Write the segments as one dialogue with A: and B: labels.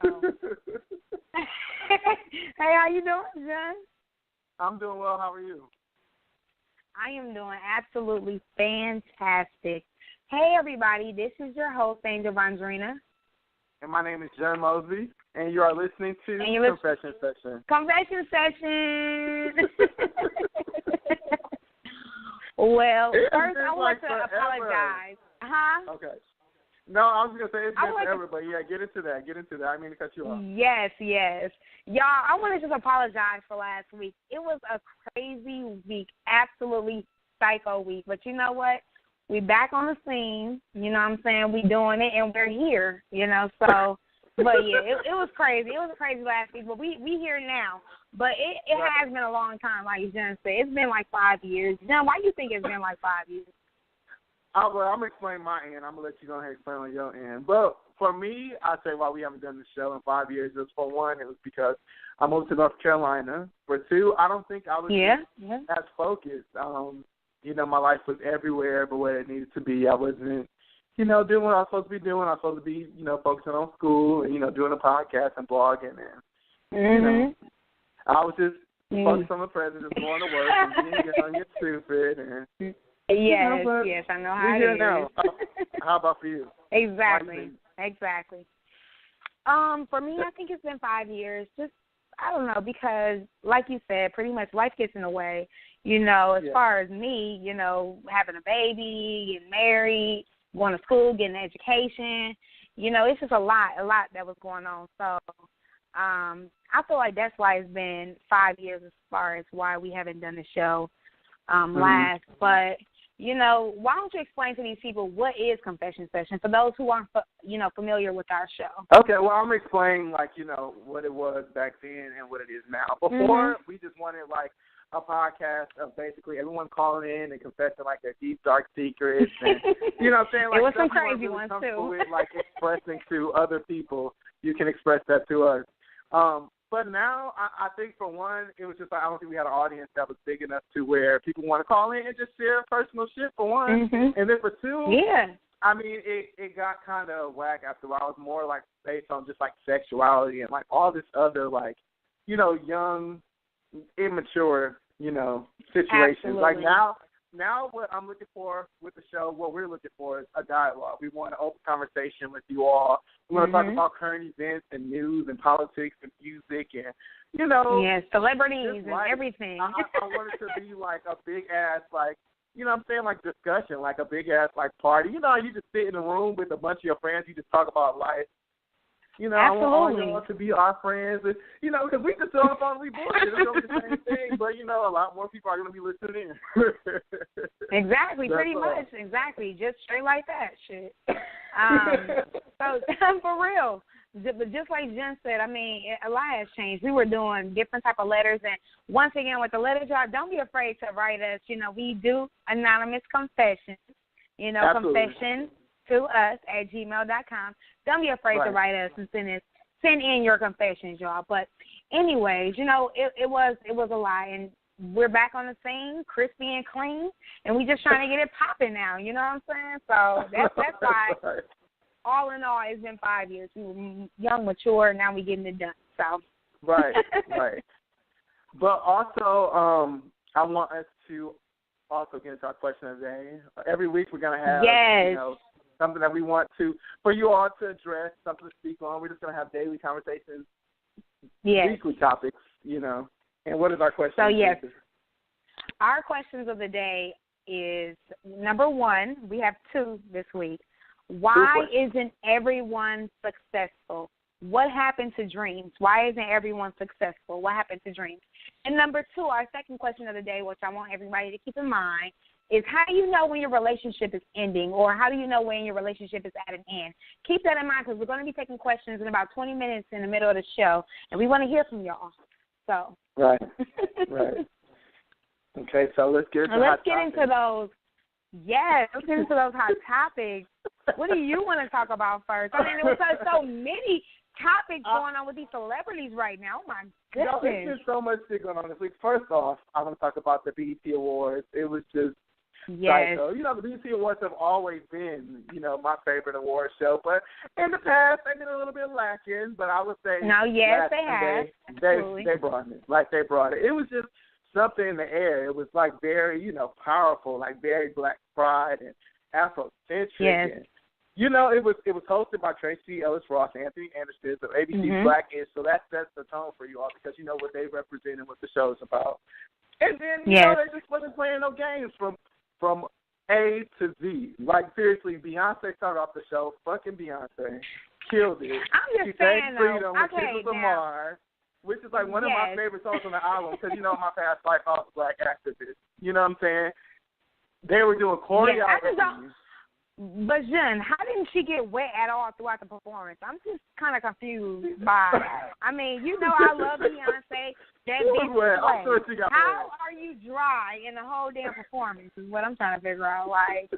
A: Oh. Hey, how you doing, John?
B: I'm doing well. How are you?
A: I am doing absolutely fantastic. Hey, everybody, this is your host, Angel Vandrina.
B: And my name is John Mosby, and you are listening to Confession Session.
A: Confession Session. Well, first I want to apologize. Huh?
B: Okay. No, I was going to say it's been forever, but yeah, get into that. I didn't mean to cut you off.
A: Yes. Y'all, I want to just apologize for last week. It was a crazy week, absolutely psycho week. But you know what? We back on the scene, you know what I'm saying? We doing it, and we're here, you know, so. But, yeah, it was crazy. It was crazy last week, but we here now. But it has been a long time, like Jen said. It's been like 5 years. Jen, why do you think it's been like 5 years?
B: I'm going to explain my end. I'm going to let you go ahead and explain on your end. But for me, I'd say why we haven't done the show in 5 years is, for one, it was because I moved to North Carolina. For two, I don't think I was as focused. You know, my life was everywhere but where it needed to be. I wasn't, you know, doing what I was supposed to be doing. I was supposed to be, you know, focusing on school and, you know, doing a podcast and blogging. And, you know, I was just focused on the present, just going to work and being young and stupid. And,
A: yes, I know how it is.
B: Now. How about for you?
A: Exactly. For me, I think it's been 5 years. Just, I don't know, because like you said, pretty much life gets in the way. You know, as far as me, you know, having a baby, getting married, going to school, getting an education, you know, it's just a lot that was going on. So I feel like that's why it's been 5 years as far as why we haven't done the show last. But, you know, why don't you explain to these people what is Confession Session for those who aren't, you know, familiar with our show?
B: Okay, well, I'm going to explain, like, you know, what it was back then and what it is now. Before, we just wanted, like, a podcast of basically everyone calling in and confessing, like, their deep, dark secrets. And, you know what I'm saying? Like,
A: it was some crazy ones, too.
B: With, like, expressing to other people, you can express that to us. But now, I think, for one, it was just like, I don't think we had an audience that was big enough to where people want to call in and just share personal shit, for one. And then for two, I mean, it got kind of whack after a while. It was more, like, based on just, like, sexuality and, like, all this other, like, you know, young, immature, you know, situations.
A: Absolutely.
B: Like, now what I'm looking for with the show, what we're looking for is a dialogue. We want an open conversation with you all. We want to talk about current events and news and politics and music and, you know.
A: Celebrities and everything.
B: I want it to be like a big-ass, like, you know what I'm saying, like discussion, like a big-ass, like party. You know, you just sit in a room with a bunch of your friends. You just talk about life. You know, I want y'all to be our friends. And, you know, because we just on the phone, we bullshit. It's going to be the same thing. But, you know, a lot more people are going to be listening in.
A: Exactly, pretty much. Exactly. Just straight like that shit. So, for real. But just like Jen said, I mean, a lot has changed. We were doing different type of letters. And once again, with the letter drop, don't be afraid to write us. You know, we do anonymous confessions. You know, confession to us at gmail.com. Don't be afraid to write us and send in your confessions, y'all. But anyways, you know, it was a lie, and we're back on the scene, crispy and clean, and we just trying to get it popping now. You know what I'm saying? So that's why. All in all, it's been 5 years. We were young, mature, now we're getting it done. So.
B: Right. But also, I want us to also get into our question of the day. Every week we're going to have, you know, something that we want for you all to address, something to speak on. We're just going to have daily conversations, weekly topics, you know. And what is our question?
A: So, yes, our questions of the day is, number one, we have two this week. Why isn't everyone successful? What happened to dreams? Why isn't everyone successful? What happened to dreams? And number two, our second question of the day, which I want everybody to keep in mind, is how do you know when your relationship is ending, or how do you know when your relationship is at an end? Keep that in mind, because we're going to be taking questions in about 20 minutes in the middle of the show, and we want to hear from y'all. So.
B: Right. Okay, so let's get
A: into those. Yes, let's get into those hot topics. What do you want to talk about first? I mean, there was so many topics going on with these celebrities right now. Oh, my goodness.
B: There's just so much shit going on this week. First off, I want to talk about the BET Awards. It was just,
A: Yes.
B: Psycho. You know, the BET Awards have always been, you know, my favorite award show. But in the past, they've been a little bit lacking. But I would say,
A: no, yes, they have.
B: They brought it. Like, they brought it. It was just something in the air. It was, like, very, you know, powerful, like, very Black pride and Afrocentric.
A: Yes.
B: And, you know, it was hosted by Tracy Ellis Ross, Anthony Anderson, so ABC Black-ish. So that sets the tone for you all because you know what they represent and what the show is about. And then, you know, they just wasn't playing no games from A to Z. Like, seriously, Beyonce started off the show. Fucking Beyonce. Killed it.
A: I'm just saying,
B: Freedom
A: though.
B: with Kendrick Lamar, which is, like, one of my favorite songs on the album because, you know, my past life, I was a Black activist. You know what I'm saying? They were doing choreography.
A: But, Jen, how didn't she get wet at all throughout the performance? I'm just kind of confused by I mean, you know I love Beyonce. That bitch wet.
B: I'm sure she got
A: how
B: wet.
A: are you dry in the whole damn performance is what I'm trying to figure out. Like,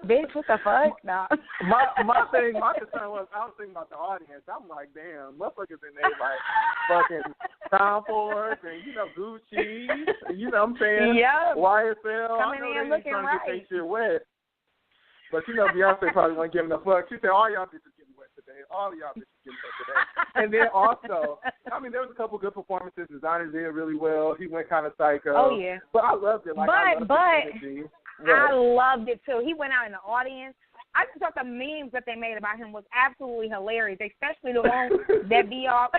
A: bitch, what the fuck? No.
B: My concern was I was thinking about the audience. I'm like, damn, motherfuckers in there like fucking Tom Ford and, you know, Gucci. You know what I'm saying?
A: Yep.
B: YSL.
A: Coming in looking
B: trying
A: right.
B: to get their shit wet. But, you know, Beyonce probably wasn't giving a fuck. She said, all y'all bitches getting wet today. All y'all bitches getting wet today. And then also, I mean, there was a couple good performances. Designer did really well. He went kind of psycho.
A: Oh, yeah.
B: But I loved it. Like, I
A: loved it, too. He went out in the audience. I just thought the memes that they made about him was absolutely hilarious, especially the one that be off.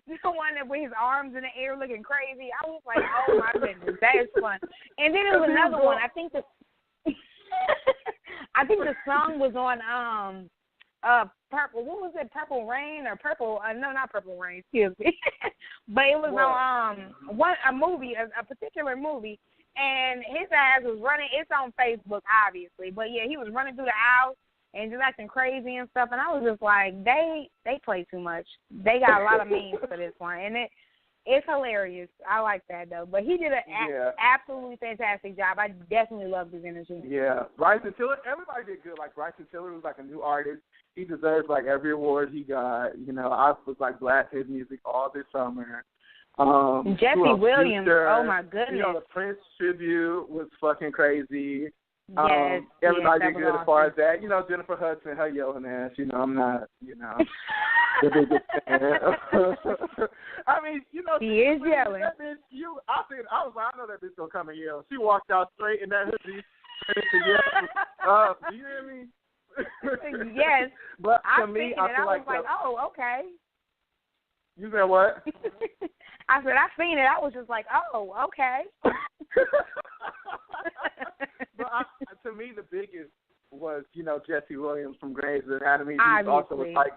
A: The one that with his arms in the air looking crazy. I was like, oh, my goodness, that is fun. And then there was another one. I think the song was on Purple. What was it? Purple Rain or Purple? No, not Purple Rain. Excuse me. But it was on a movie, a particular movie, and his ass was running. It's on Facebook, obviously, but yeah, he was running through the house and just acting crazy and stuff. And I was just like, they play too much. They got a lot of memes for this one, and it's hilarious. I like that, though. But he did an absolutely fantastic job. I definitely loved his energy.
B: Yeah. Bryson Tiller, everybody did good. Like, Bryson Tiller was like a new artist. He deserves, like, every award he got. You know, I was, like, blasting his music all this summer.
A: Jesse Williams, oh, my goodness.
B: You know, the Prince tribute was fucking crazy.
A: Yes,
B: everybody did good
A: awesome.
B: as far as that. You know, Jennifer Hudson, her yelling ass. You know, I'm not, you know, the biggest fan. I mean, you know,
A: she is yelling.
B: That bitch, I was like, I know that bitch gonna come and yell. She walked out straight in that hoodie, straight to yell. Do you hear me?
A: Yes.
B: But for me, I feel like,
A: oh, okay.
B: You said what?
A: I said, I seen it. I was just like, oh, okay.
B: But to me, the biggest was, you know, Jesse Williams from Grey's Anatomy. He also was like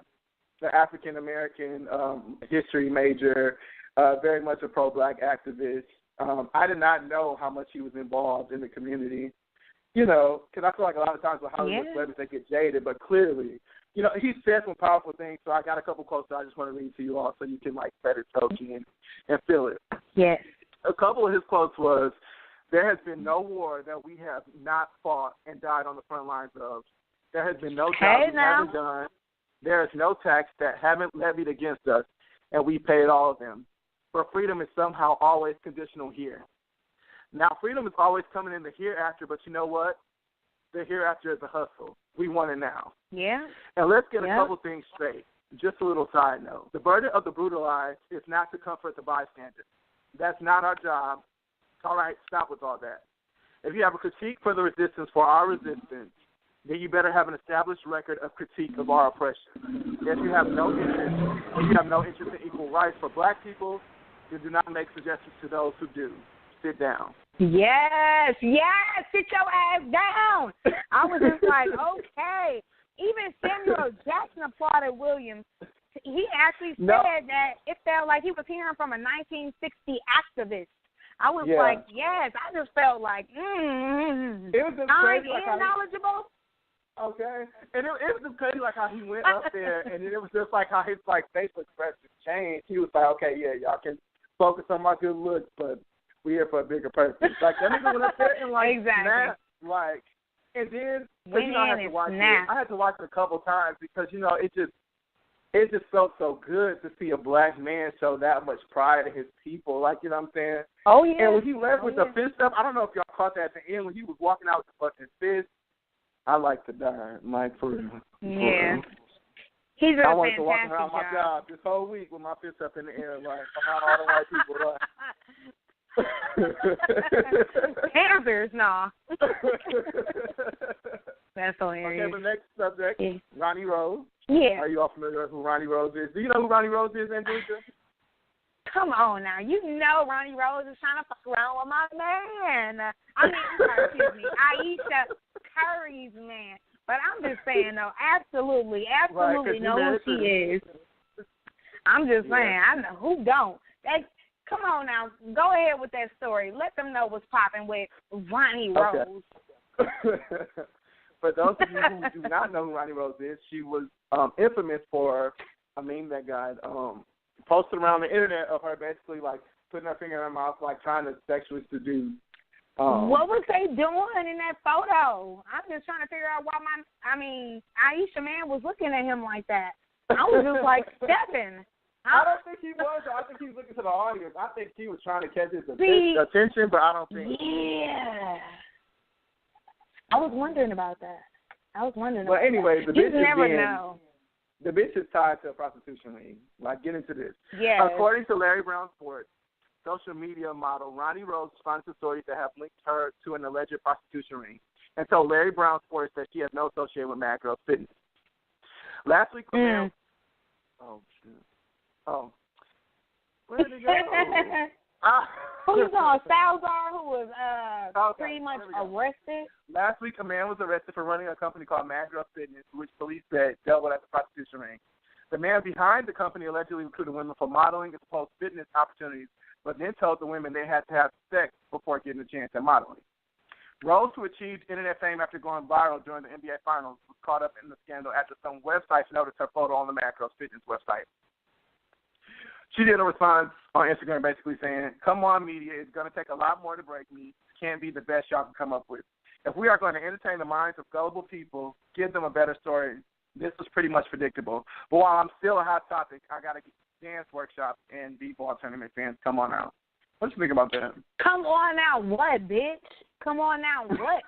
B: the African American history major, very much a pro-Black activist. I did not know how much he was involved in the community, you know, because I feel like a lot of times with Hollywood celebrities, they get jaded, but clearly, you know, he said some powerful things, so I got a couple quotes that I just want to read to you all so you can, like, better soak in and feel it.
A: Yes.
B: A couple of his quotes was, there has been no war that we have not fought and died on the front lines of. There has been no job we haven't done. There is no tax that haven't levied against us, and we paid all of them. For freedom is somehow always conditional here. Now, freedom is always coming in the hereafter, but you know what? The hereafter is a hustle. We want it now.
A: Yeah.
B: And let's get a couple things straight. Just a little side note. The burden of the brutalized is not to comfort the bystander. That's not our job. All right, stop with all that. If you have a critique for the resistance for our resistance, then you better have an established record of critique of our oppression. If you have no interest in equal rights for Black people, then do not make suggestions to those who do. Sit down.
A: Yes, sit your ass down. I was just like, okay. Even Samuel Jackson applauded Williams. He actually said that it felt like he was hearing from a 1960 activist. I was like, yes. I just felt like,
B: It was just crazy, like
A: knowledgeable.
B: Okay, and it was just crazy, like how he went up there, and it was just like how his like facial expression changed. He was like, okay, y'all can focus on my good looks, but we're here for a bigger purpose. Like that nigga went up there and like snapped, like, and then I had to watch it. I had to watch it a couple times because you know it it just felt so good to see a black man show that much pride in his people. Like, you know what I'm saying?
A: Oh, yeah.
B: And when he left with the fist up, I don't know if y'all caught that at the end when he was walking out with the fucking fist. I like to die, like, for real.
A: Yeah. He's a
B: I wanted
A: fantastic
B: to walk around my
A: job.
B: job this whole week with my fist up in the air, like, around all the white people. Like.
A: Panthers, nah. That's hilarious.
B: Okay, the next subject, Roni Rose.
A: Yeah.
B: Are you all familiar with who Roni Rose is? Do you know who Roni Rose is, Angelica?
A: Come on now. You know Roni Rose is trying to fuck around with my man. I mean, excuse me, Aisha Curry's man. But I'm just saying, though, absolutely
B: right,
A: know who she is. I'm just saying, I know who don't. Come on now, go ahead with that story. Let them know what's popping with Roni Rose.
B: Okay. For those of you who do not know who Roni Rose is, she was infamous for a meme that got posted around the internet of her basically like putting her finger in her mouth, like trying to sexually seduce.
A: What was they doing in that photo? I'm just trying to figure out why Aisha man was looking at him like that. I was just like, stepping.
B: I don't think he was. I think he was looking to the audience. I think he was trying to catch his attention, but I don't think.
A: Yeah. I was wondering about that.
B: Well, anyway, the bitch
A: never know.
B: The bitch is tied to a prostitution ring. Like, get into this.
A: Yes.
B: According to Larry Brown Sports, social media model Roni Rose responded to stories that have linked her to an alleged prostitution ring. And so Larry Brown Sports said she has no association with Mad Girl Fitness. Last week, oh, shit. Oh. Where did it go?
A: Who's on Salazar, who was pretty much arrested?
B: Last week, a man was arrested for running a company called Mad Girl Fitness, which police said dealt with as a prostitution ring. The man behind the company allegedly recruited women for modeling and supposed fitness opportunities, but then told the women they had to have sex before getting a chance at modeling. Rose, who achieved internet fame after going viral during the NBA Finals, was caught up in the scandal after some websites noticed her photo on the Mad Girl Fitness website. She did a response on Instagram basically saying, "Come on, media, it's going to take a lot more to break me. Can't be the best y'all can come up with. If we are going to entertain the minds of gullible people, give them a better story. This was pretty much predictable. But while I'm still a hot topic, I got to dance workshop and b-ball tournament fans. Come on out." What you think about that?
A: Come on out what, bitch? Come on out what?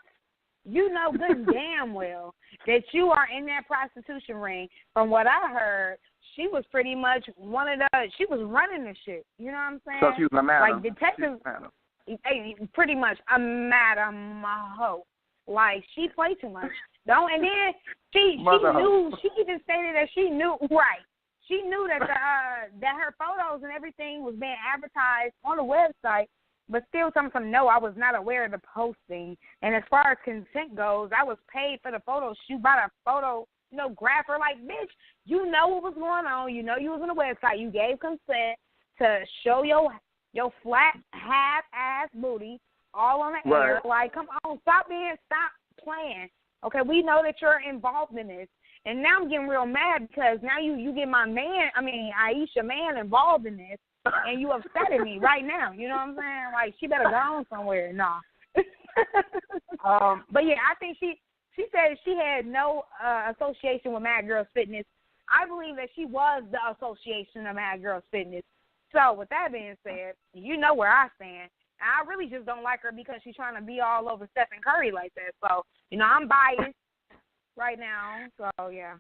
A: You know good and damn well that you are in that prostitution ring. From what I heard, she was pretty much she was running the shit. You know what I'm saying?
B: So she was a madam.
A: Like detectives, pretty much a madam hoe. Like, she played too much. And then she knew, she even stated that she knew, right. She knew that that her photos and everything was being advertised on the website, but still something, no, I was not aware of the posting. And as far as consent goes, I was paid for the photo shoot by the photographer. Like, bitch, you know what was going on. You know you was on the website. You gave consent to show your flat half-ass booty all on the air. Like, come on, stop playing. Okay, we know that you're involved in this. And now I'm getting real mad because now you get my man, Aisha man involved in this, and you upsetting me right now. You know what I'm saying? Like, she better go on somewhere. Nah. But, yeah, I think she said she had no association with Mad Girls Fitness. I believe that she was the association of Mad Girls Fitness. So, with that being said, you know where I stand. I really just don't like her because she's trying to be all over Stephen Curry like that. So, I'm biased right now. So, yeah.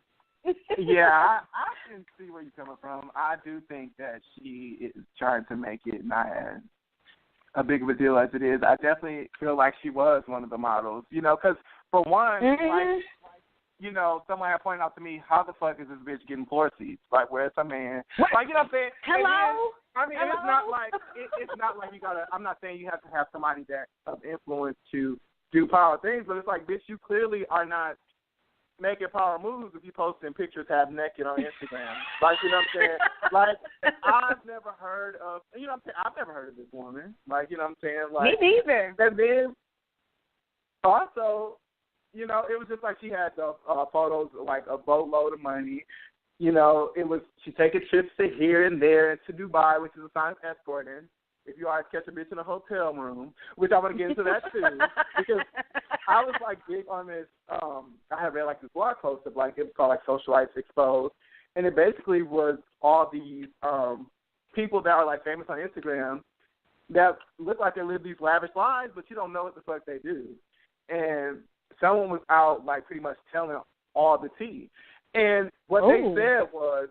B: Yeah, I can see where you're coming from. I do think that she is trying to make it not as a big of a deal as it is. I definitely feel like she was one of the models, because for one, someone had pointed out to me, how the fuck is this bitch getting floor seats? Like, where's her man?
A: What?
B: Like, you know what I'm saying?
A: Hello?
B: Then, it's not like you gotta. I'm not saying you have to have somebody that of influence to do power things, but it's like, bitch, you clearly are not making power moves if you posting pictures half naked on Instagram. Like, you know what I'm saying? Like, I've never heard of. I've never heard of this woman. Like, you know what I'm saying? Like,
A: me neither.
B: And then also, it was just like she had the photos like a boatload of money. It was she taking trips to here and there and to Dubai, which is a sign of escorting. If you always catch a bitch in a hotel room, which I want to get into that too, because I was like big on this. I had read like this blog post of like it was called like Socialites Exposed, and it basically was all these people that are like famous on Instagram that look like they live these lavish lives, but you don't know what the fuck they do. And someone was out like pretty much telling all the tea. And what they said was,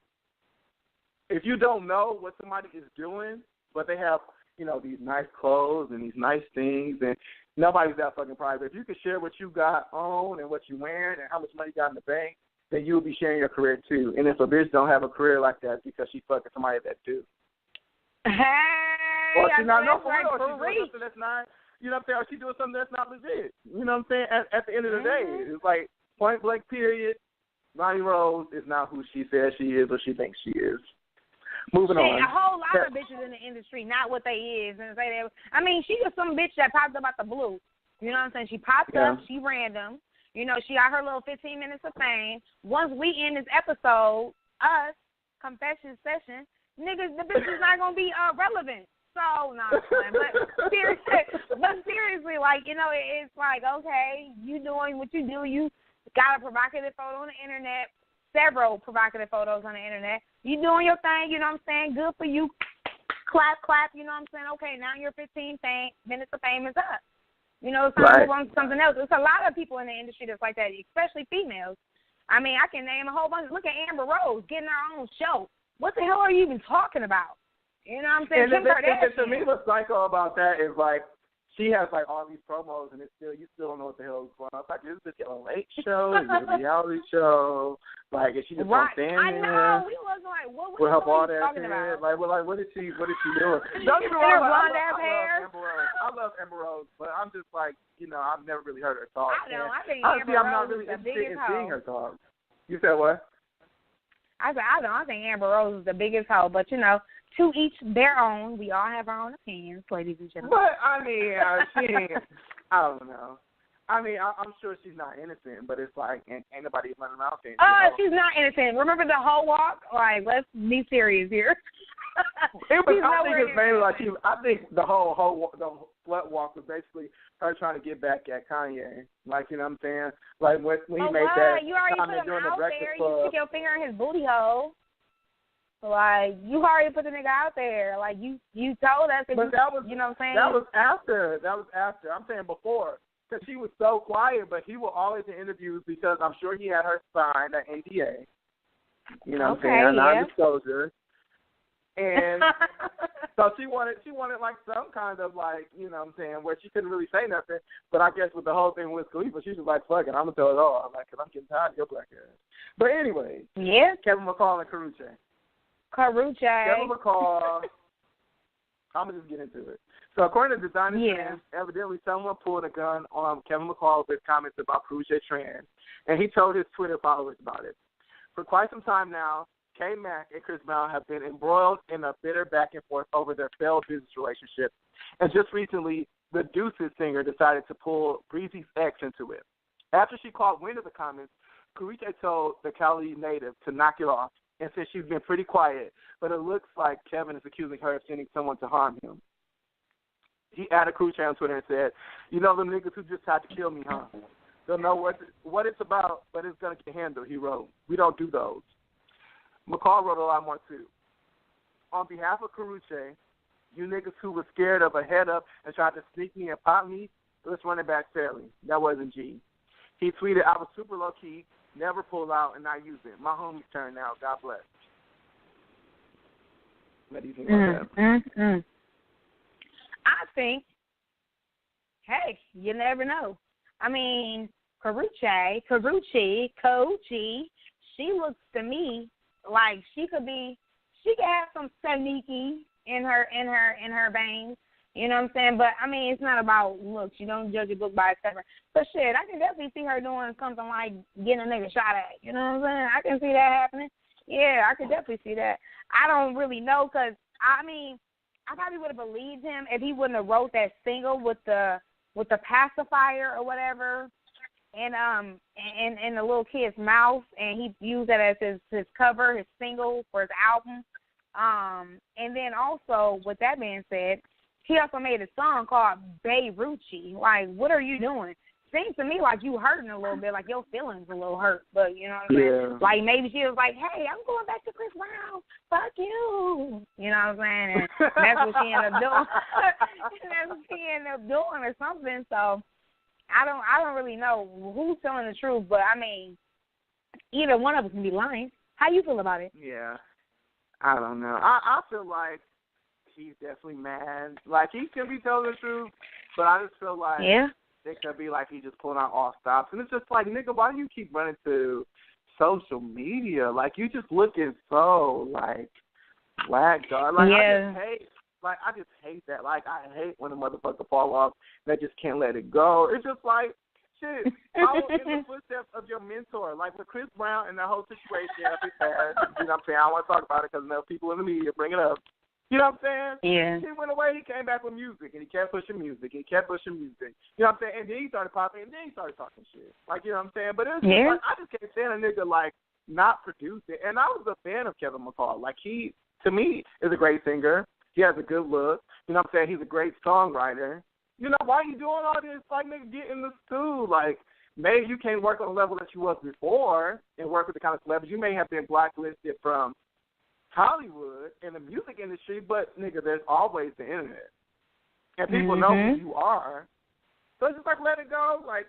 B: if you don't know what somebody is doing, but they have, you know, these nice clothes and these nice things, and nobody's that fucking private. If you can share what you got on and what you wearing and how much money you got in the bank, then you'll be sharing your career too. And if a bitch don't have a career like that because she fucking somebody that do.
A: Hey,
B: or she's not, no, for
A: like
B: real, or she's doing something that's not, you know what I'm saying, or she's doing something that's not legit. You know what I'm saying? At the end of the day, it's like point blank period, Roni Rose is not who she says she is or she thinks she is. Moving on.
A: A whole lot of bitches in the industry, not what they is. And say that. I mean, she was some bitch that popped up out the blue. You know what I'm saying? She popped up. She random. You know, she got her little 15 minutes of fame. Once we end this episode, us, confession session, niggas, the bitch is not going to be relevant. So, no, but seriously, like, you know, it's like, okay, you doing what you do. You got a provocative photo on the internet, several provocative photos on the internet. You doing your thing, you know what I'm saying? Good for you. Clap, clap, you know what I'm saying? Okay, now your 15 minutes of fame is up. You know, it's time to move on to something else. There's a lot of people in the industry that's like that, especially females. I mean, I can name a whole bunch. Look at Amber Rose getting her own show. What the hell are you even talking about? You know what I'm saying?
B: And to me, what's psycho about that is, like, she has, like, all these promos, and you still don't know what the hell is going on. It's like, is this a late show? Is it a reality show? Like, is she just going to stand
A: there? I know. We wasn't like, what
B: with her bald
A: ass
B: hair? Like, what is she doing?
A: Don't get me wrong. I
B: love Amber Rose, but I'm just like, you know, I've never really heard her talk.
A: I know. I think
B: honestly,
A: Amber
B: I'm not
A: Rose
B: really
A: is the
B: interested
A: biggest
B: in seeing her talk. You said what?
A: I think Amber Rose is the biggest hoe, but, you know, to each their own. We all have our own opinions, ladies and gentlemen.
B: But, I mean, she ain't, I don't know. I mean, I'm sure she's not innocent, but it's like, ain't nobody running around saying
A: she's not innocent. Remember the whole walk? Like, let's be serious here.
B: I think it's mainly like I think the whole slut walk was basically her trying to get back at Kanye. Like, you know what I'm saying? Like, when he made that comment during the Breakfast Club.
A: You stick your finger in his booty hole. Like, you already put the nigga out there. Like, you told us.
B: But that was,
A: you know what I'm saying?
B: That was after. I'm saying before. Because she was so quiet, but he was always in interviews because I'm sure he had her sign an NDA. You know what I'm saying? Non-disclosure. And so she wanted like some kind of, like, you know what I'm saying, where she couldn't really say nothing. But I guess with the whole thing with Khalifa, she was like, fuck it, I'm going to tell it all. Like, because I'm getting tired of your black ass. But anyway.
A: Yeah.
B: Kevin McCall and Karruche. Kevin McCall. I'm going to just get into it. So according to Designer Trends, evidently someone pulled a gun on Kevin McCall with comments about Karruche trans, and he told his Twitter followers about it. For quite some time now, K-Mac and Chris Brown have been embroiled in a bitter back and forth over their failed business relationship. And just recently, the Deuces singer decided to pull Breezy's ex into it. After she caught wind of the comments, Karruche told the Cali native to knock it off and said she's been pretty quiet, but it looks like Kevin is accusing her of sending someone to harm him. He added Karruche on Twitter and said, you know them niggas who just tried to kill me, huh? They'll know what it's about, but it's going to get handled, he wrote. We don't do those. McCall wrote a lot more, too. On behalf of Karruche, you niggas who were scared of a head up and tried to sneak me and pop me, let's run it back fairly. That wasn't G. He tweeted, I was super low-key, never pull out, and not use it. My homie's turn now. God bless. What do you think about that?
A: I think, hey, you never know. I mean, Karruche, she looks to me like she could have some Saniki in her veins. You know what I'm saying? But I mean, it's not about looks. You don't judge a book by its cover. But shit, I can definitely see her doing something like getting a nigga shot at. You know what I'm saying? I can see that happening. Yeah, I could definitely see that. I don't really know because I mean, I probably would have believed him if he wouldn't have wrote that single with the pacifier or whatever, and the little kid's mouth, and he used that as his cover, his single for his album. And then also, with that being said, he also made a song called Karruche. Like, what are you doing? seems to me like you hurting a little bit, like your feelings a little hurt. But you know what I'm saying? Like maybe she was like, "Hey, I'm going back to Chris Brown. Fuck you." You know what I'm saying? And that's what she ended up doing. That's what she ended up doing or something. So I don't really know who's telling the truth, but I mean, either one of us can be lying. How you feel about it?
B: Yeah, I don't know. I feel like he's definitely mad. Like, he could be telling the truth, but I just feel like it could be like he just pulling out all stops. And it's just like, nigga, why do you keep running to social media? Like, you just looking so, like, blackguard. Like, I just hate that. Like, I hate when a motherfucker fall off and they just can't let it go. It's just like, shit, follow in the footsteps of your mentor. Like with Chris Brown and the whole situation of his past. You know what I'm saying? I don't want to talk about it because enough people in the media bring it up. You know what I'm saying?
A: Yeah.
B: He went away, he came back with music, and he kept pushing music, You know what I'm saying? And then he started popping, and then he started talking shit. Like, you know what I'm saying? But it's just like, I just can't stand a nigga, like, not produce it. And I was a fan of Kevin McCall. Like, he, to me, is a great singer. He has a good look. You know what I'm saying? He's a great songwriter. You know, why are you doing all this? Like, nigga, get in the stool. Like, maybe you can't work on the level that you was before and work with the kind of celebrities. You may have been blacklisted from Hollywood and the music industry, but, nigga, there's always the internet. And people know who you are. So it's just like, let it go. Like,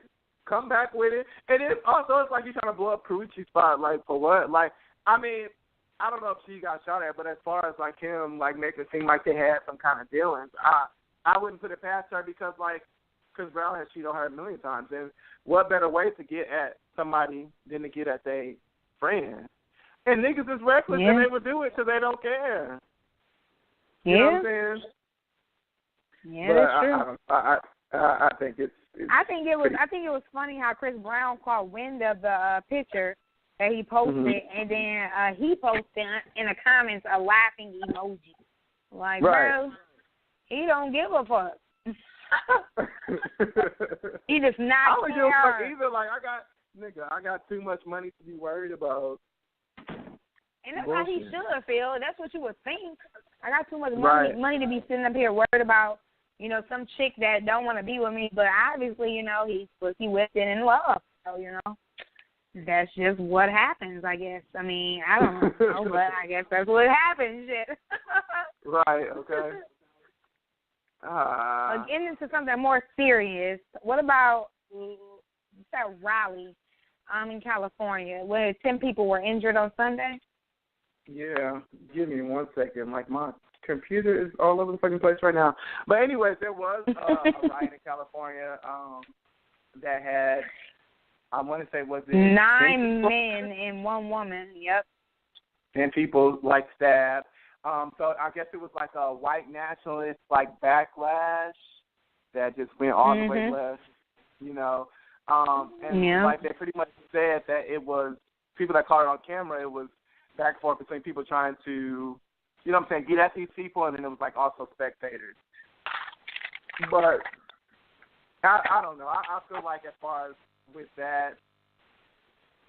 B: come back with it. And it also, it's like you're trying to blow up Karruche's spot. Like, for what? Like, I mean, I don't know if she got shot at, but as far as, like, him, like, making it seem like they had some kind of dealings, I wouldn't put it past her because, like, Chris Brown has cheated on her a million times. And what better way to get at somebody than to get at their friend? And niggas is reckless and they would do it because they don't care. You know what I'm saying?
A: Yeah,
B: but
A: that's true.
B: I think it's
A: I think it was funny how Chris Brown caught wind of the picture that he posted, and then he posted in the comments a laughing emoji. Like, bro, he don't give a fuck. He just not.
B: I don't give a fuck either. Like, I got too much money to be worried about.
A: And that's how he should feel. That's what you would think. I got too much money to be sitting up here worried about, you know, some chick that don't want to be with me. But obviously, you know, he's pussy whipped and in love. So, you know, that's just what happens, I guess. I mean, I don't know, but I guess that's what happens. Shit.
B: Right, okay.
A: Getting into something more serious, what about that rally in California where 10 people were injured on Sunday?
B: Yeah, give me 1 second. Like, my computer is all over the fucking place right now. But anyways, there was a riot in California that had, I want to say, was it
A: 9 men and 1 woman, yep.
B: And people, like, stabbed. So I guess it was like a white nationalist, like, backlash that just went all the way left, you know. And, like, they pretty much said that it was, people that caught it on camera, it was back and forth between people trying to, you know what I'm saying, get at these people, and then it was, like, also spectators. But I don't know. I feel like as far as with that,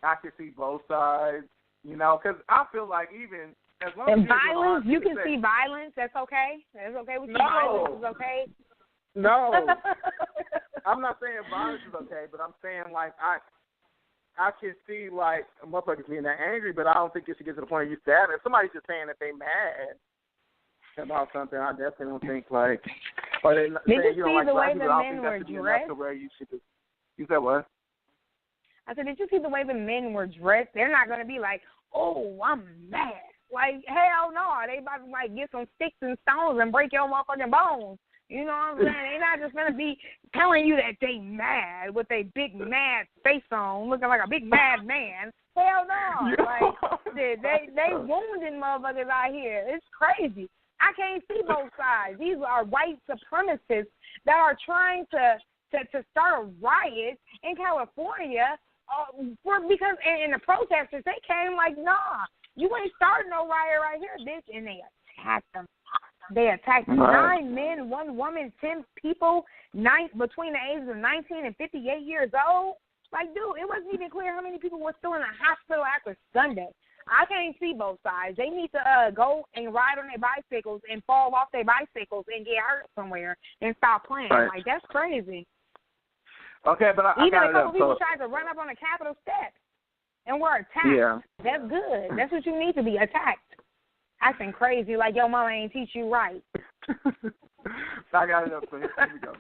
B: I can see both sides, you know, because I feel like even as long as
A: violence, you can see violence. That's okay. That's okay with you. Violence is okay.
B: No, I'm not saying violence is okay, but I'm saying, like, I can see, like, motherfuckers being that angry, but I don't think it should get to the point of you stabbing. If somebody's just saying that they mad about something, I definitely don't think, like, or they saying you don't like black people, I don't think that should be enough to where you should just, you said what?
A: I said, did you see the way the men were dressed? They're not going to be like, oh, I'm mad. Like, hell no. They about to, like, get some sticks and stones and break your motherfucking bones. You know what I'm saying? They're not just going to be telling you that they mad with a big mad face on, looking like a big mad man. Hell no. Like, they wounding motherfuckers out here. It's crazy. I can't see both sides. These are white supremacists that are trying to start a riot in California because the protesters, they came like, nah, you ain't starting no riot right here, bitch. And they attacked them. They attacked 9 men, 1 woman, 10 people, between the ages of 19 and 58 years old. Like, dude, it wasn't even clear how many people were still in the hospital after Sunday. I can't see both sides. They need to go and ride on their bicycles and fall off their bicycles and get hurt somewhere and stop playing. Right. Like, that's crazy.
B: Okay, but I
A: Even
B: got
A: a
B: it
A: couple
B: up.
A: people
B: So,
A: tried to run up on the Capitol steps and were attacked.
B: yeah.
A: That's good. That's what you need to be, attacked. Acting crazy like your mama ain't teach you right.
B: I got it up. So here we go.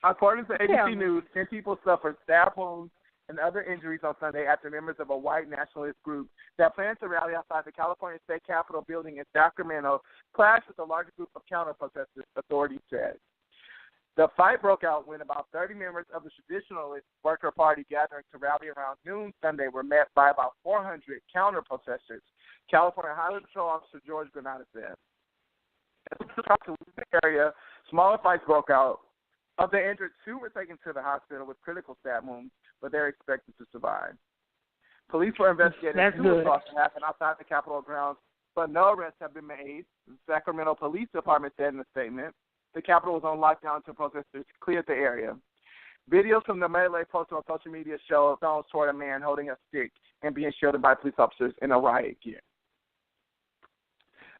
B: According to ABC News, 10 people suffered stab wounds and other injuries on Sunday after members of a white nationalist group that planned to rally outside the California State Capitol building in Sacramento clashed with a larger group of counter-protesters, authorities said. The fight broke out when about 30 members of the Traditionalist Worker Party gathering to rally around noon Sunday were met by about 400 counter-protesters, California Highway Patrol Officer George Granada said. As we talked to the area, smaller fights broke out. Of the injured, 2 were taken to the hospital with critical stab wounds, but they're expected to survive. Police were investigating 2 assaults that happened outside the Capitol grounds, but no arrests have been made. The Sacramento Police Department said in a statement the Capitol was on lockdown until protesters cleared the area. Videos from the melee posted on social media show throws toward a man holding a stick and being shielded by police officers in a riot gear.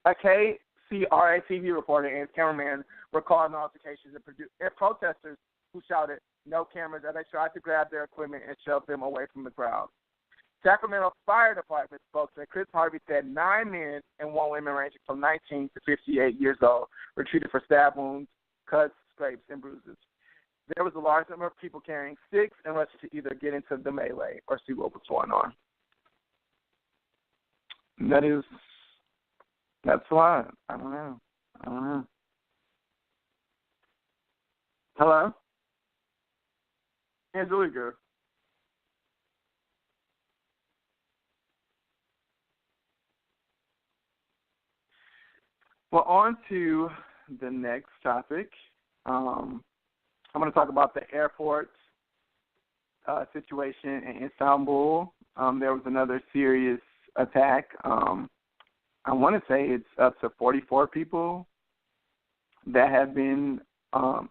B: A KCRA TV reporter and cameraman were caught in the altercations and protesters who shouted, "No cameras," as they tried to grab their equipment and shove them away from the crowd. Sacramento Fire Department spokesman Chris Harvey said 9 men and 1 woman ranging from 19 to 58 years old were treated for stab wounds, cuts, scrapes, and bruises. There was a large number of people carrying sticks and rushed to either get into the melee or see what was going on. That's a lot. I don't know. Hello? Angelica. Well, on to the next topic. I'm going to talk about the airport situation in Istanbul. There was another serious attack. I want to say it's up to 44 people that have been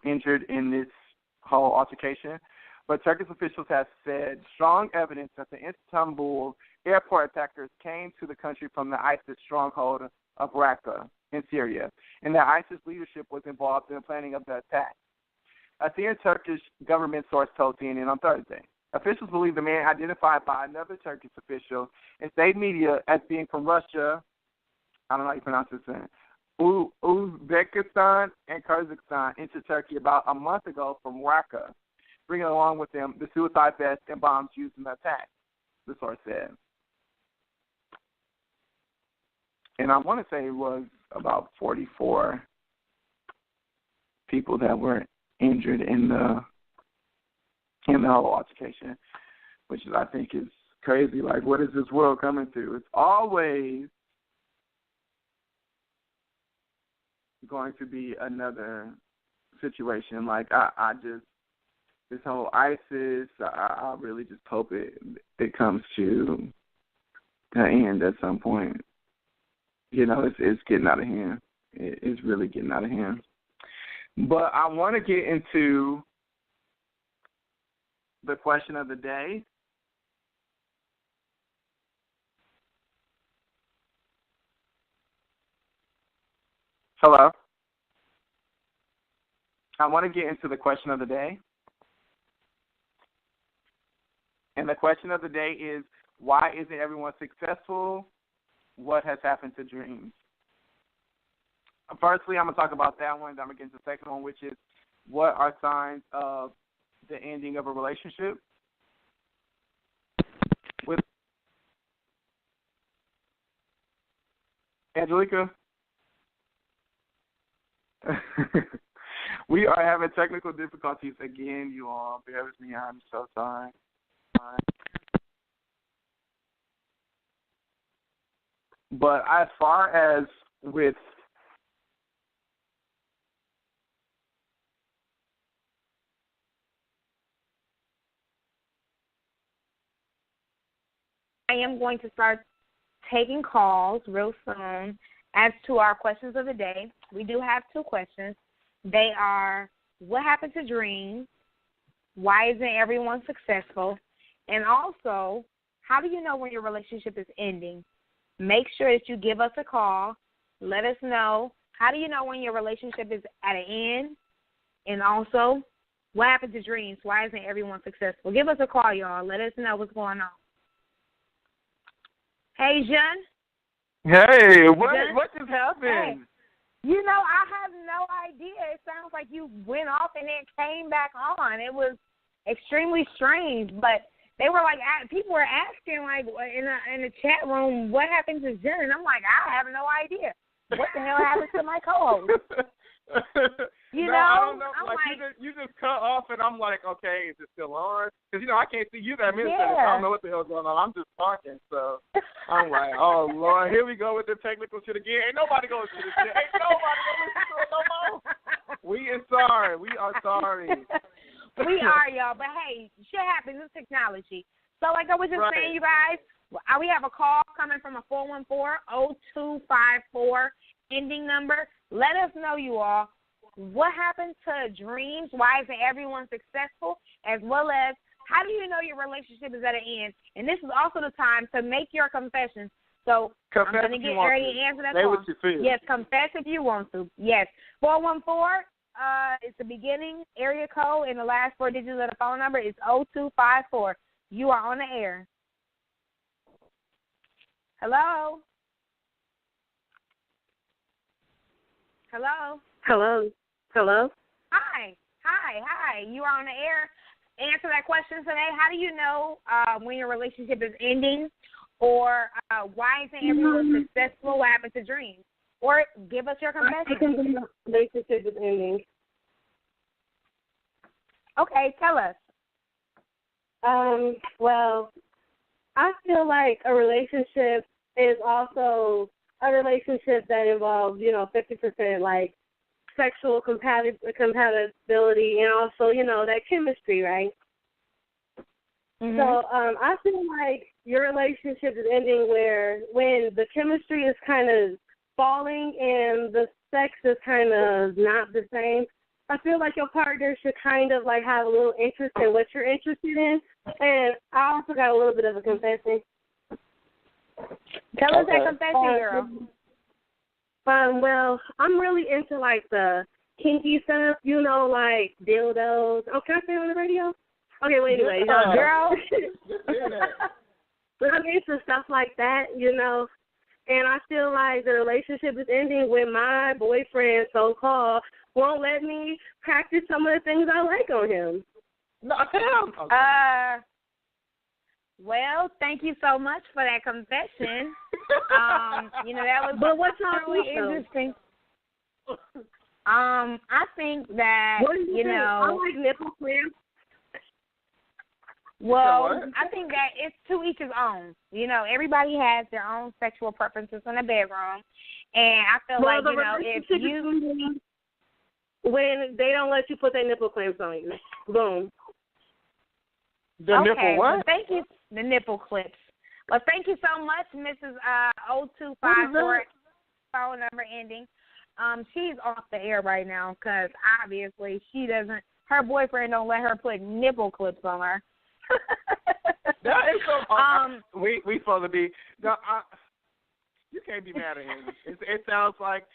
B: injured in this whole altercation. But Turkish officials have said strong evidence that the Istanbul airport attackers came to the country from the ISIS stronghold of Raqqa in Syria, and that ISIS leadership was involved in the planning of the attack. A senior Turkish government source told CNN on Thursday. Officials believe the man identified by another Turkish official in state media as being from Russia, I don't know how you pronounce this name, Uzbekistan and Kazakhstan into Turkey about a month ago from Raqqa, bringing along with them the suicide vests and bombs used in the attack, the source said. And I want to say it was about 44 people that were injured in the whole altercation, which I think is crazy. Like, what is this world coming to? It's always going to be another situation. Like, I just, this whole ISIS, I really just hope it comes to an end at some point. You know, it's getting out of hand. It's really getting out of hand. But I want to get into the question of the day. Hello? I want to get into the question of the day. And the question of the day is, why isn't everyone successful? What has happened to dreams? Firstly, I'm going to talk about that one. Then I'm going to get into the second one, which is, what are signs of the ending of a relationship? With Angelica? We are having technical difficulties again, you all. Bear with me. I'm so sorry. But as far as with
A: I am going to start taking calls real soon as to our questions of the day. We do have 2 questions. They are, what happened to dreams? Why isn't everyone successful? And also, how do you know when your relationship is ending? Make sure that you give us a call. Let us know, how do you know when your relationship is at an end? And also, What happened to dreams? Why isn't everyone successful? Give us a call, y'all. Let us know what's going on. Hey, Jean.
B: Hey, what just happened?
A: Hey. I have no idea. It sounds like you went off and then came back on. It was extremely strange, but they were like, people were asking like in the chat room, what happened to Jen? And I'm like, I have no idea. What the hell happened to my co-host?
B: I don't know. You just cut off, and I'm like, okay, is it still on? Because I can't see you that minute. Yeah. I don't know what the hell's going on. I'm just talking, so I'm like, oh Lord, here we go with the technical shit again. Ain't nobody going to this shit. Ain't nobody going to listen to it no more. We are sorry. We are sorry.
A: We are, y'all. But hey, shit happens. It's technology. So like I was just saying, you guys, we have a call coming from a 414-0254 ending number. Let us know, you all, what happened to dreams? Why isn't everyone successful? As well as, how do you know your relationship is at an end? And this is also the time to make your confessions. So I'm going to get ready to answer that call.
B: What you feel.
A: Yes, confess if you want to. Yes. 414 is the beginning area code, and the last 4 digits of the phone number is 0254. You are on the air. Hello? Hello?
C: Hello? Hello?
A: Hi. You are on the air. Answer that question today. How do you know when your relationship is ending, or why isn't everyone successful? What happened to dreams? Or give us your confession.
C: I think the relationship is ending.
A: Okay, tell us.
C: Well, I feel like a relationship is also a relationship that involves, 50% like sexual compatibility and also, that chemistry, right?
A: Mm-hmm.
C: So I feel like your relationship is ending when the chemistry is kind of falling and the sex is kind of not the same. I feel like your partner should kind of like have a little interest in what you're interested in. And I also got a little bit of a confession.
A: Tell us that confession, girl.
C: Well, I'm really into like the kinky stuff, like dildos. Oh, can I say it on the radio? Okay, well, anyway,
A: girl.
C: But I'm into stuff like that, and I feel like the relationship is ending when my boyfriend, so-called, won't let me practice some of the things I like on him.
B: No, him.
A: Well, thank you so much for that confession. That was really interesting. I think that,
C: I like nipple clamps.
A: Well, I think that it's to each his own. Everybody has their own sexual preferences in the bedroom. And I feel like, if you...
C: When they don't let you put their nipple clamps on you. Boom.
B: The nipple what?
A: Well, thank you. The nipple clips. Well, thank you so much, Mrs. 0254, phone number ending. She's off the air right now because obviously her boyfriend don't let her put nipple clips on her.
B: That is so we supposed to be. No, you can't be mad at him. It sounds like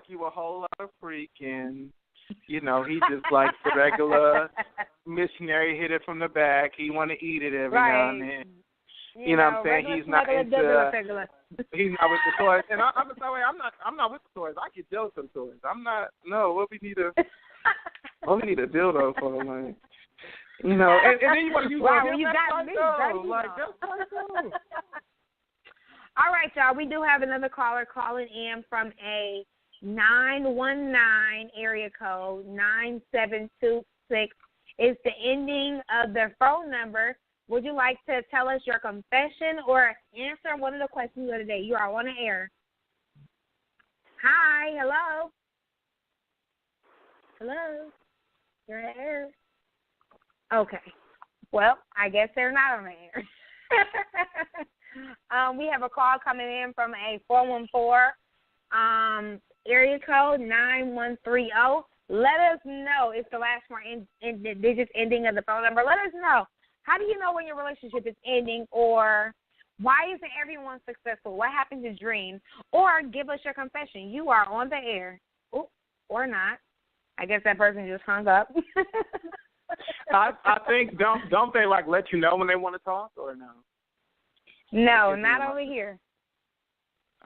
B: you a whole lot of freak, and he just likes the regular missionary, hit it from the back. He want to eat it every now and then. You know what I'm saying? He's not into. He's not with the toys, and I'm the way. I'm not with the toys. I get jealous of toys. I'm not. No, what we need a dildo for, like. And then you want to use
A: you got me.
B: That's cool.
A: All right, y'all. We do have another caller calling in from a 919 area code 9726. Is the ending of their phone number. Would you like to tell us your confession or answer one of the questions of the day? You are on the air. Hi. Hello. Hello. You're on the air. Okay. Well, I guess they're not on the air. We have a call coming in from a 414 area code 9130. Let us know. It's the last 4 digits ending of the phone number. Let us know. How do you know when your relationship is ending, or why isn't everyone successful? What happened to dreams? Or give us your confession. You are on the air. Ooh, or not. I guess that person just hung up.
B: I think don't they like let you know when they want to talk or no?
A: No, not over here.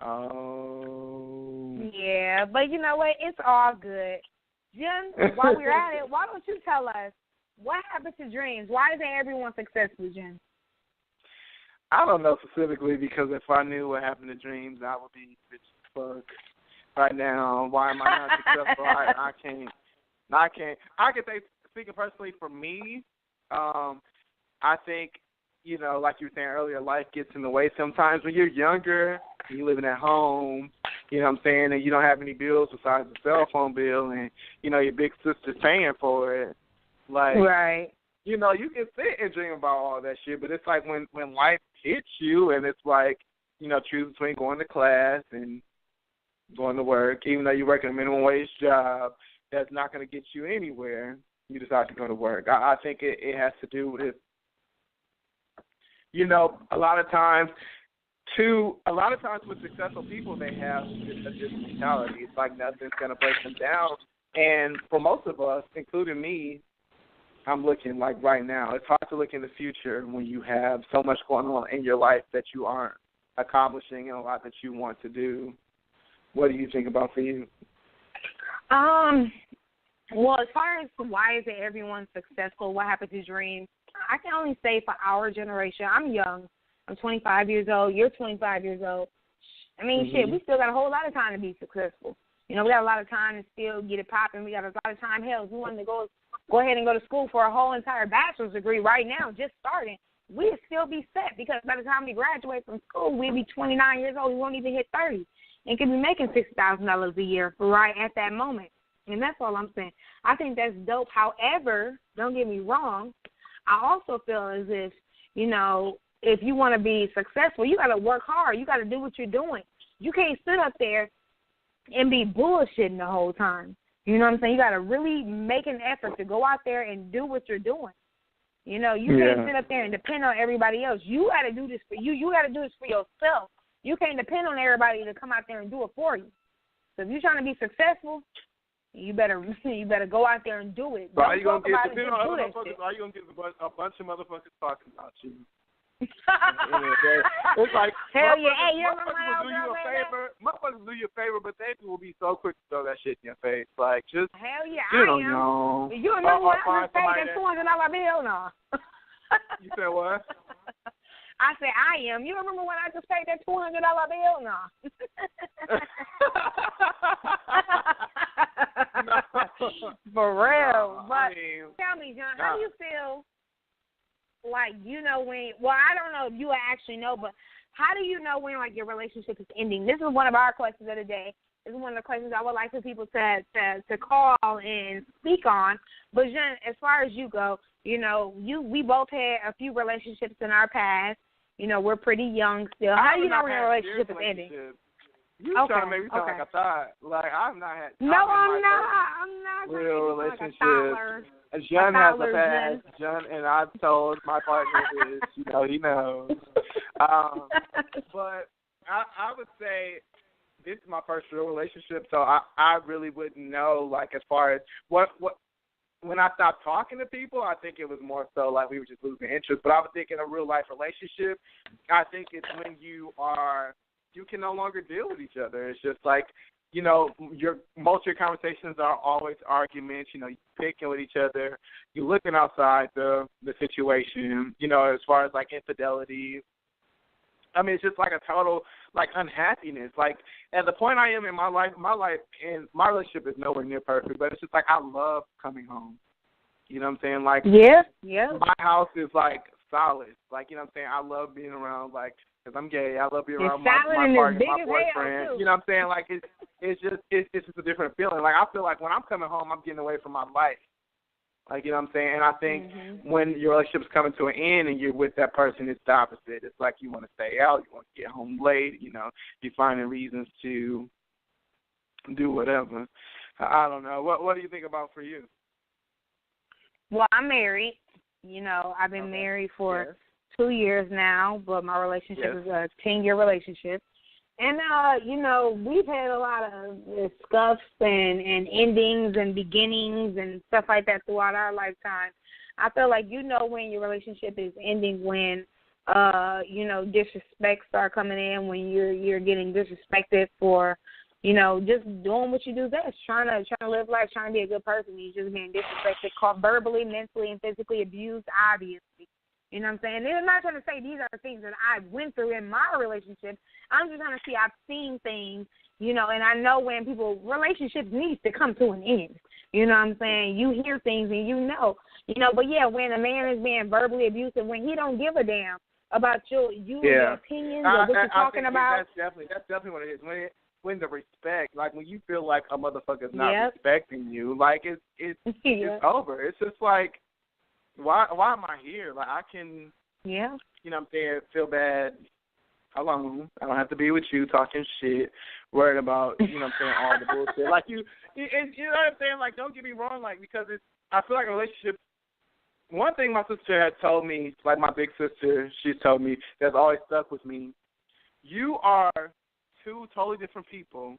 B: Oh.
A: Yeah, but you know what? It's all good. Jen, while we're at it, why don't you tell us what happened to dreams? Why isn't everyone successful, Jen?
B: I don't know specifically because if I knew what happened to dreams, I would be rich as fuck right now. Why am I not successful? I can't. I can say, speaking personally for me, I think, you know, like you were saying earlier, life gets in the way sometimes when you're younger, you're living at home, you know what I'm saying, and you don't have any bills besides the cell phone bill, and, you know, your big sister's paying for it. Like,
A: right.
B: You know, you can sit and dream about all that shit, but it's like when life hits you and it's like, you know, choose between going to class and going to work, even though you're working a minimum wage job, that's not going to get you anywhere. You decide to go to work. I think it has to do with, you know, a lot of times with successful people, they have this mentality. It's like nothing's going to break them down. And for most of us, including me, I'm looking like right now. It's hard to look in the future when you have so much going on in your life that you aren't accomplishing and a lot that you want to do. What do you think about for you?
A: Well, as far as why isn't everyone successful, what happened to dreams, I can only say for our generation, I'm young. I'm 25 years old. You're 25 years old. I mean, shit, we still got a whole lot of time to be successful. You know, we got a lot of time to still get it popping. We got a lot of time. Hell, if we wanted to go ahead and go to school for a whole entire bachelor's degree right now, just starting, we'd still be set because by the time we graduate from school, we'd be 29 years old. We won't even hit 30 and could be making $60,000 a year right at that moment. And that's all I'm saying. I think that's dope. However, don't get me wrong, I also feel as if, you know, if you want to be successful, you got to work hard. You got to do what you're doing. You can't sit up there and be bullshitting the whole time. You know what I'm saying? You got to really make an effort to go out there and do what you're doing. You know, you can't sit up there and depend on everybody else. You got to do this for you. You got to do this for yourself. You can't depend on everybody to come out there and do it for you. So if you're trying to be successful, you better go out there and do it.
B: So are you going to get a bunch of motherfuckers talking about you? It's like,
A: hell yeah, hey,
B: motherfuckers do you a favor, but they will be so quick to throw that shit in your face. Like, just,
A: hell yeah,
B: you don't know.
A: You remember when I just paid that $200 bill? No.
B: You said what?
A: I said I am. You remember when I just paid that $200 bill? No. For real. But tell me, John, how do you feel? Like, you know, when, well, I don't know if you actually know, but how do you know when, like, your relationship is ending? This is one of our questions of the day. This is one of the questions I would like for people to call and speak on. But, Jen, as far as you go, you know, we both had a few relationships in our past. You know, we're pretty young still. How do you know when your relationship is ending?
B: You trying to make me sound like a thought. Like, I've not had.
A: No, I'm not.
B: Real relationship. John has a past. John, and I've told my partner this. You know, he knows. But I would say this is my first real relationship, so I really wouldn't know, like, as far as what. When I stopped talking to people, I think it was more so like we were just losing interest. But I would think in a real life relationship, I think it's when you can no longer deal with each other. It's just like, you know, most of your conversations are always arguments. You know, you're picking with each other. You're looking outside the situation, you know, as far as like infidelity. I mean, it's just like a total, like, unhappiness. Like, at the point I am in my life and my relationship is nowhere near perfect, but it's just like I love coming home. You know what I'm saying? Like,
A: yeah.
B: My house is, like, solid. Like, you know what I'm saying? I love being around, like, because I'm gay. I love being around my partner, my boyfriend. You know what I'm saying? Like, it's just a different feeling. Like, I feel like when I'm coming home, I'm getting away from my life. Like, you know what I'm saying? And I think when your relationship's coming to an end and you're with that person, it's the opposite. It's like you want to stay out, you want to get home late, you know, you're finding reasons to do whatever. I don't know. What do you think about for you?
A: Well, I'm married. You know, I've been married for 2 years now, but my relationship is a 10-year relationship. And, we've had a lot of scuffs and endings and beginnings and stuff like that throughout our lifetime. I feel like when your relationship is ending when, disrespect start coming in, when you're getting disrespected for, just doing what you do best, trying to live life, trying to be a good person. You're just being disrespected, called verbally, mentally, and physically abused, obviously. You know what I'm saying? And I'm not trying to say these are things that I went through in my relationship. I'm just trying to see I've seen things, and I know when relationships needs to come to an end. You know what I'm saying? You hear things and but yeah, when a man is being verbally abusive, when he don't give a damn about your opinions or what you're talking about.
B: That's definitely what it is. When the respect, like when you feel like a motherfucker's not respecting you, like it's over. It's just like, why am I here? Like I can, you know what I'm saying, feel bad alone. I don't have to be with you talking shit, worried about, you know what I'm saying, all the bullshit. Like you know what I'm saying? Like don't get me wrong, like because I feel like a relationship. One thing my sister had told me, like my big sister, she's told me that's always stuck with me. You are two totally different people,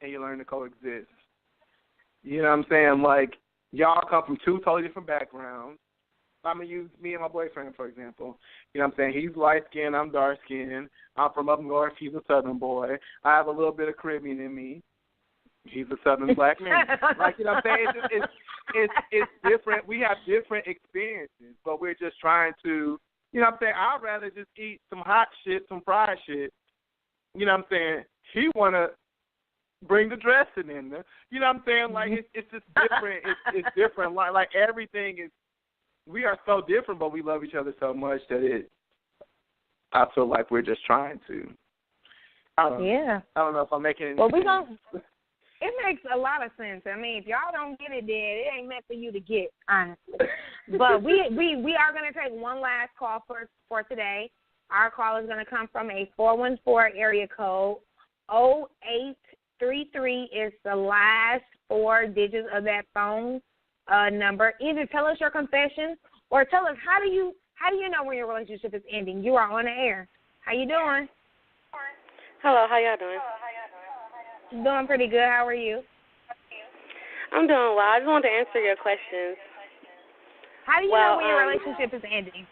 B: and you learn to coexist. You know what I'm saying? Like y'all come from two totally different backgrounds. I'm going to use me and my boyfriend, for example. You know what I'm saying? He's light-skinned, I'm dark-skinned. I'm from up north, he's a southern boy. I have a little bit of Caribbean in me. He's a southern black man. Like, you know what I'm saying? It's different. We have different experiences, but we're just trying to, you know what I'm saying? I'd rather just eat some hot shit, some fried shit. You know what I'm saying? He want to bring the dressing in there. You know what I'm saying? Like, it's just different. It's different. Like everything is, we are so different, but we love each other so much that I feel like we're just trying to. I don't know if I'm making any sense.
A: It makes a lot of sense. I mean, if y'all don't get it, then it ain't meant for you to get, honestly. But we are going to take one last call for today. Our call is going to come from a 414 area code. 0833 is the last four digits of that phone number. Either tell us your confession or tell us how do you know when your relationship is ending. You are on the air. How you doing?
D: Hello, how y'all doing?
A: Doing pretty good. How are you?
D: I'm doing well. I just wanted to answer your questions.
A: How do you know when your relationship is ending?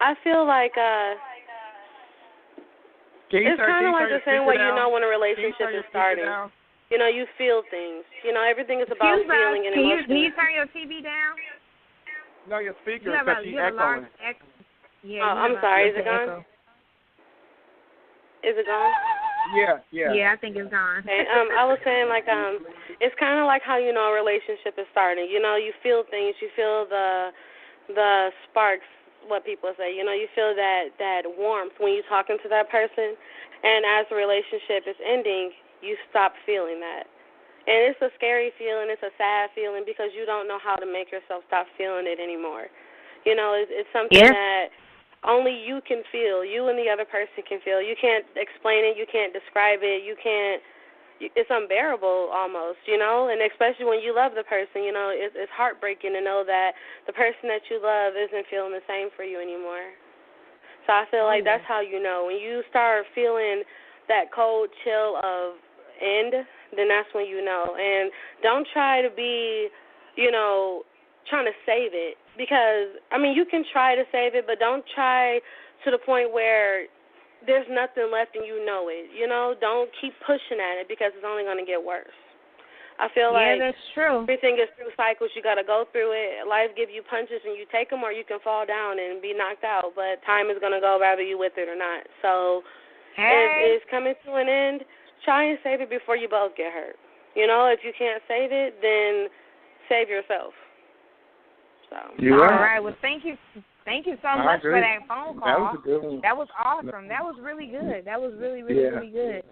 D: I feel like it's kind of like the same way you know when a relationship is starting. You know, you feel things. You know, everything is about feeling and emotion.
A: Can you turn your TV down?
B: No, your speaker, because she's echoing.
D: I'm sorry. Is it gone? Is it gone?
B: Yeah.
A: Yeah, I think it's gone.
D: Okay, I was saying, like, it's kind of like how you know a relationship is starting. You know, you feel things. You feel the sparks, what people say. You know, you feel that warmth when you're talking to that person. And as the relationship is ending, you stop feeling that. And it's a scary feeling. It's a sad feeling because you don't know how to make yourself stop feeling it anymore. You know, it's something that only you can feel. You and the other person can feel. You can't explain it. You can't describe it. It's unbearable almost, you know, and especially when you love the person, you know, it's heartbreaking to know that the person that you love isn't feeling the same for you anymore. So I feel like that's how you know. When you start feeling that cold chill of end, then that's when you know. And don't try to be, you know, trying to save it. Because, I mean, you can try to save it, but don't try to the point where there's nothing left and you know it. You know, don't keep pushing at it because it's only going to get worse. I feel like
A: that's true.
D: Everything is through cycles. You got to go through it. Life gives you punches and you take them, or you can fall down and be knocked out. But time is going to go whether you with it or not. So if it's coming to an end, try and save it before you both get hurt. You know, if you can't save it, then save yourself. So.
A: All right. Well, thank you so much for that phone call.
B: That was a good one.
A: That was awesome. That was really good. That was really good.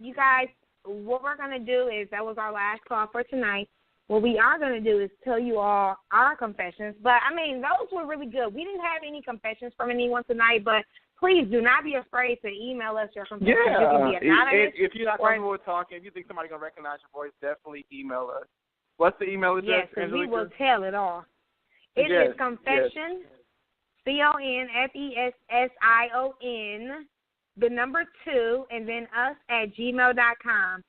A: You guys, what we're going to do is, that was our last call for tonight. What we are going to do is tell you all our confessions. But, I mean, those were really good. We didn't have any confessions from anyone tonight, but please do not be afraid to email us your confessions.
B: Yeah.
A: You can be anonymous.
B: If you're not comfortable with talking, if you think somebody's going to recognize your voice, definitely email us. What's the email address?
A: Yes, because we will tell it all. It is confession, CONFESSION, 2, and then us@gmail.com.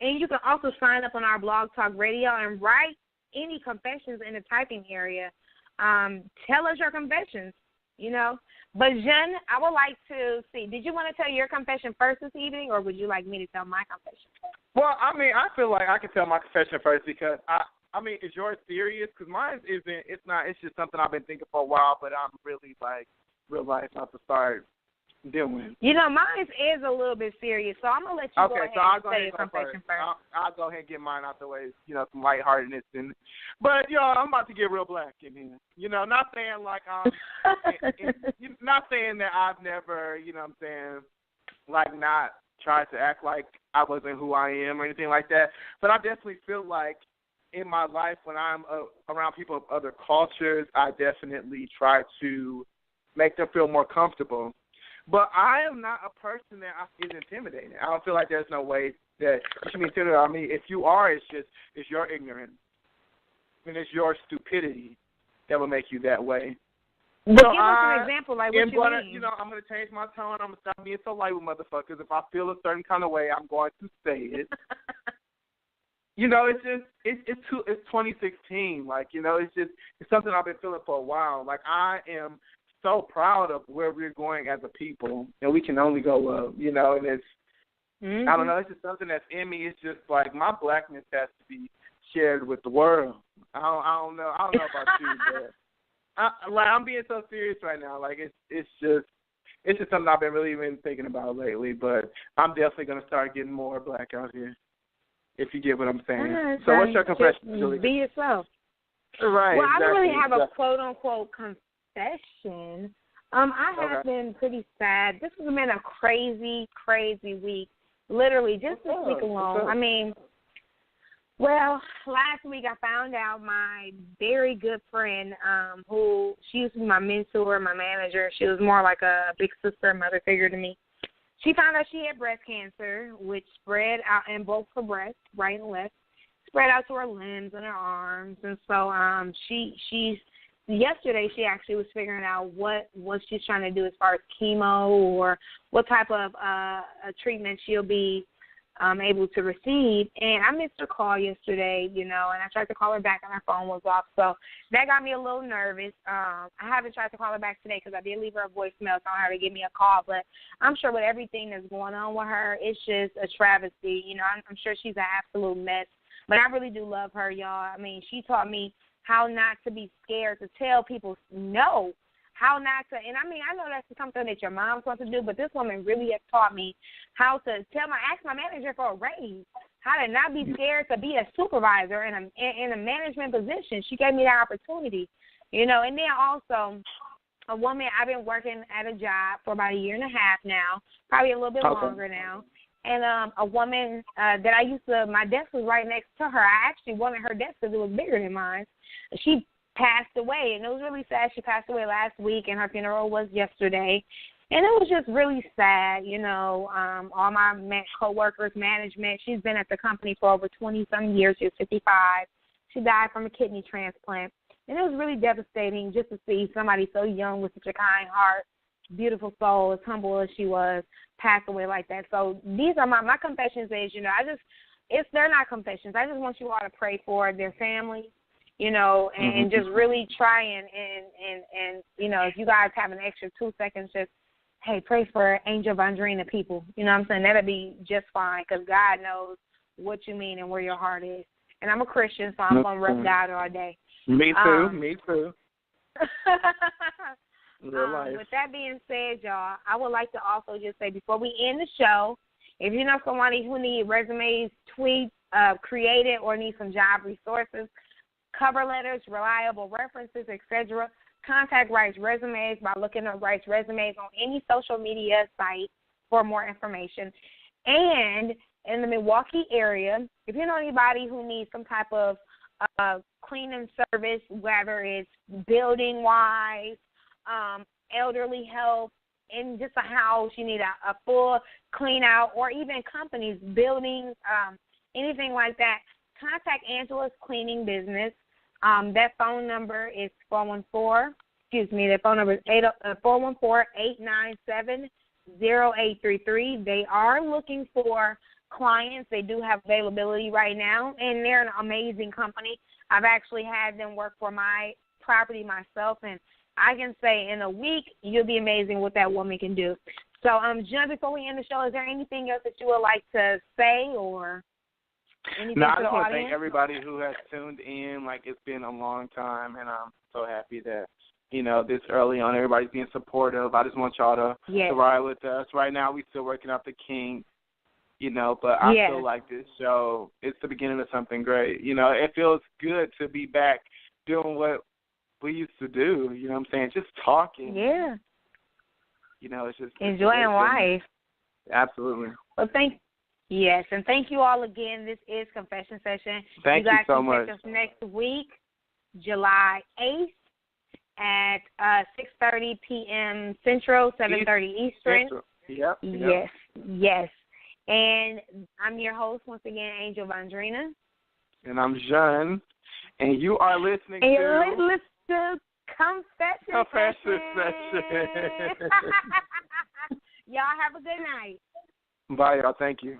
A: And you can also sign up on our Blog Talk Radio and write any confessions in the typing area. Tell us your confessions, you know. But, Jen, I would like to see, did you want to tell your confession first this evening, or would you like me to tell my confession first?
B: Well, I mean, I feel like I can tell my confession first because, I mean, is yours serious? Because mine isn't, it's not, it's just something I've been thinking for a while, but I'm really, like, realized not to start doing.
A: You know, mine is a little bit serious, so I'm going to let you go ahead and say your confession first.
B: I'll go ahead and get mine out the way, you know, some lightheartedness. But, you know, I'm about to get real black in here. You know, not saying like not saying that I've never, you know what I'm saying, like not tried to act like I wasn't who I am or anything like that. But I definitely feel like in my life when I'm around people of other cultures, I definitely try to make them feel more comfortable. But I am not a person that is intimidating. I don't feel like there's no way that you should be intimidated on me. If you are, it's your ignorance. And it's your stupidity that will make you that way.
A: But give us an example, like what you mean.
B: You know, I'm going to change my tone. I'm going to stop being so light with motherfuckers. If I feel a certain kind of way, I'm going to say it. You know, it's 2016. Like, you know, it's something I've been feeling for a while. Like, I am so proud of where we're going as a people, and we can only go up, you know, and it's, I don't know, it's just something that's in me. It's just like my blackness has to be shared with the world. I don't know about you, but I'm being so serious right now. Like, it's just something I've been really been thinking about lately, but I'm definitely going to start getting more black out here, if you get what I'm saying. So what's your confession, Julie?
A: Be yourself.
B: Right.
A: Well,
B: exactly,
A: I don't really have a quote-unquote confession. I have been pretty sad. This has been a crazy, crazy week. Literally, just this week alone. I mean, well, last week I found out my very good friend, who she used to be my mentor, my manager. She was more like a big sister, mother figure to me. She found out she had breast cancer, which spread out in both her breasts, right and left, spread out to her limbs and her arms. And so yesterday she actually was figuring out what she's trying to do as far as chemo or what type of treatment she'll be able to receive. And I missed her call yesterday, you know, and I tried to call her back and her phone was off. So that got me a little nervous. I haven't tried to call her back today because I did leave her a voicemail telling her to give me a call. But I'm sure with everything that's going on with her, it's just a travesty. You know, I'm sure she's an absolute mess. But I really do love her, y'all. I mean, she taught me how not to be scared to tell people no, how not to, and I mean, I know that's something that your mom's supposed to do, but this woman really has taught me how to ask my manager for a raise, how to not be scared to be a supervisor in a management position. She gave me that opportunity, you know, and then also a woman, I've been working at a job for about 1.5 years now, probably a little bit longer now. And a woman that I used to, my desk was right next to her. I actually wanted her desk because it was bigger than mine. She passed away, and it was really sad. She passed away last week, and her funeral was yesterday. And it was just really sad, you know. All my co-workers, management, she's been at the company for over 20-some years. She was 55. She died from a kidney transplant. And it was really devastating just to see somebody so young with such a kind heart, beautiful soul, as humble as she was, pass away like that. So these are my confessions is, you know, they're not confessions. I just want you all to pray for their families, you know, and just really try and you know, if you guys have an extra 2 seconds, just, hey, pray for Angel Vondrina people. You know what I'm saying? That'll be just fine because God knows what you mean and where your heart is. And I'm a Christian, so I'm going to rep God all day.
B: Me too.
A: With that being said, y'all, I would like to also just say before we end the show, if you know somebody who needs resumes, tweets, created, or needs some job resources, cover letters, reliable references, etc., contact Riot's Resumes by looking up Riot's Resumes on any social media site for more information. And in the Milwaukee area, if you know anybody who needs some type of cleaning service, whether it's building-wise, elderly help in just a house, you need a full clean out, or even companies, buildings, anything like that, contact Angela's Cleaning Business. That phone number is 414. That phone number is 414-897-0999. 0833. They are looking for clients. They do have availability right now, and they're an amazing company. I've actually had them work for my property myself, and I can say in a week you'll be amazing what that woman can do. So, Jen, before we end the show, is there anything else that you would like to say or anything
B: no,
A: to
B: I
A: the
B: just want to
A: audience?
B: thank everybody who has tuned in. Like, it's been a long time, and I'm so happy that, you know, this early on, everybody's being supportive. I just want y'all to ride with us. Right now, we still working out the kinks, you know, but I feel like this show, it's the beginning of something great. You know, it feels good to be back doing what we used to do, you know what I'm saying, just talking.
A: Yeah.
B: You know, it's just
A: enjoying life.
B: Absolutely.
A: Well, thank you all again. This is Confession Session.
B: Thank you so much.
A: You guys can catch us next week, July 8th at 6:30 p.m. Central, 7:30 Eastern.
B: Yep.
A: Yes. And I'm your host once again, Angel Vandrina.
B: And I'm Jean. And you are listening
A: and
B: to...
A: Listen to Confession
B: Session.
A: Y'all have a good night.
B: Bye, y'all. Thank you.